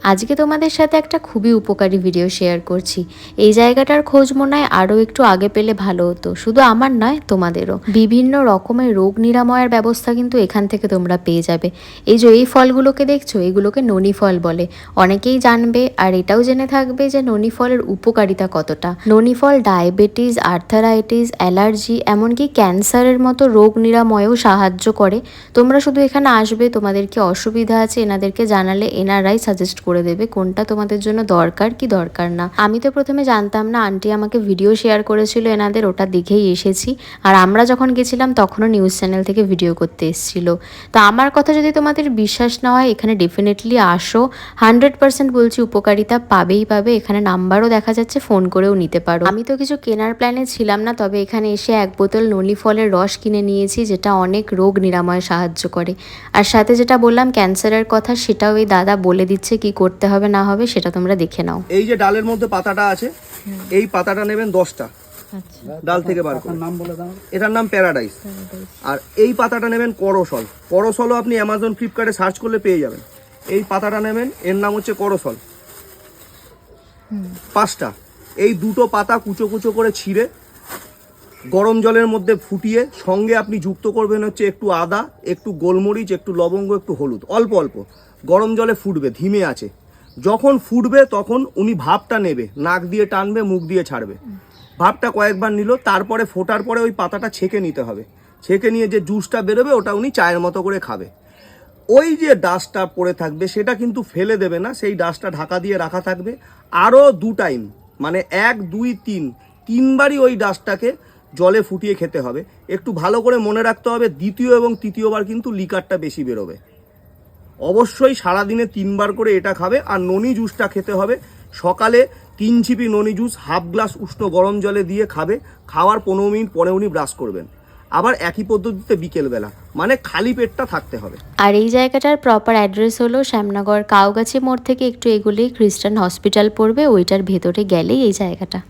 আজকে তোমাদের সাথে একটা খুবই উপকারী ভিডিও শেয়ার করছি। এই জায়গাটার খোঁজ মনে হয় আরও একটু আগে পেলে ভালো হতো, শুধু আমার নয় তোমাদেরও। বিভিন্ন রকমের রোগ নিরাময়ের ব্যবস্থা কিন্তু এখান থেকে তোমরা পেয়ে যাবে। এই যে এই ফলগুলোকে দেখছো, এগুলোকে ননি ফল বলে। অনেকেই জানবে আর এটাও জেনে থাকবে যে ননি ফলের উপকারিতা কতটা। ননি ফল ডায়াবেটিস, আর্থারাইটিস, অ্যালার্জি, এমনকি ক্যান্সারের মতো রোগ নিরাময়েও সাহায্য করে। তোমরা শুধু এখানে আসবে, তোমাদের কি অসুবিধা আছে এনাদেরকে জানালে এনারাই সাজেস্ট করে দেবে কোনটা তোমাদের জন্য দরকার কি দরকার না। আমি তো প্রথমে জানতাম না, আন্টি আমাকে ভিডিও শেয়ার করেছিল এনাদের, ওটা দেখেই এসেছি। আর আমরা যখন গেছিলাম তখনও নিউজ চ্যানেল থেকে ভিডিও করতে এসেছিল। তো আমার কথা যদি তোমাদের বিশ্বাস না হয়, এখানে ডেফিনেটলি আসো। 100% বলছি, উপকারিতা পাবেই পাবে। এখানে নাম্বারও দেখা যাচ্ছে, ফোন করেও নিতে পারো। আমি তো কিছু কেনার প্ল্যানে ছিলাম না, তবে এখানে এসে 1 বোতল ননি ফলের রস কিনে নিয়েছি, যেটা অনেক রোগ নিরাময়ে সাহায্য করে। আর সাথে যেটা বললাম ক্যান্সারের কথা, সেটাও এই দাদা বলে দিচ্ছে কি করতে হবে না হবে, সেটা তোমরা দেখে নাও। এই যে ডালের মধ্যে পাতাটা আছে, এই পাতাটা নেবেন 10টা, ডাল থেকে বার করে। নাম বলে দাও। এটার নাম প্যারাডাইস। আর এই পাতাটা নেবেন করসল। করসলও আপনি অ্যামাজন, ফ্লিপকার্টে সার্চ করলে পেয়ে যাবেন। এই পাতাটা নেবেন, এর নাম হচ্ছে করসল। 5টা। এই দুটো পাতা কুচো কুচো করে ছিঁড়ে গরম জলের মধ্যে ফুটিয়ে সঙ্গে আপনি যুক্ত করবেন হচ্ছে একটু আদা, একটু গোলমরিচ, একটু লবঙ্গ, একটু হলুদ, অল্প অল্প গরম জলে ফুটবে ধিমে আছে। যখন ফুটবে তখন উনি ভাপটা নেবে, নাক দিয়ে টানবে, মুখ দিয়ে ছাড়বে। ভাপটা কয়েকবার নিল, তারপরে ফোটার পরে ওই পাতাটা ছেঁকে নিতে হবে। ছেঁকে নিয়ে যে জুসটা বেরোবে ওটা উনি চায়ের মতো করে খাবে। ওই যে ডাস্টটা পড়ে থাকবে সেটা কিন্তু ফেলে দেবে না, সেই ডাস্টটা ঢাকা দিয়ে রাখা থাকবে। আরও 2 টাইম, মানে 1, 2, 3, 3বারই ওই ডাস্টটাকে জলে ফুটিয়ে খেতে হবে। একটু ভালো করে মনে রাখতে হবে, দ্বিতীয় এবং তৃতীয়বার কিন্তু লিকারটা বেশি বেরোবে। অবশ্যই সারাদিনে 3বার করে এটা খাবে। আর ননি জুসটা খেতে হবে সকালে 3 ছিপি ননি জুস 1/2 গ্লাস উষ্ণ গরম জলে দিয়ে খাবে। খাওয়ার 15 মিনিট পরে উনি ব্রাশ করবেন। আবার একই পদ্ধতিতে বিকেলবেলা, মানে খালি পেটটা থাকতে হবে। আর এই জায়গাটার প্রপার অ্যাড্রেস হলো শ্যামনগর কাউগাছি মোড় থেকে একটু এগুলেই খ্রিস্টান হসপিটাল পড়বে, ওইটার ভেতরে গেলেই এই জায়গাটা।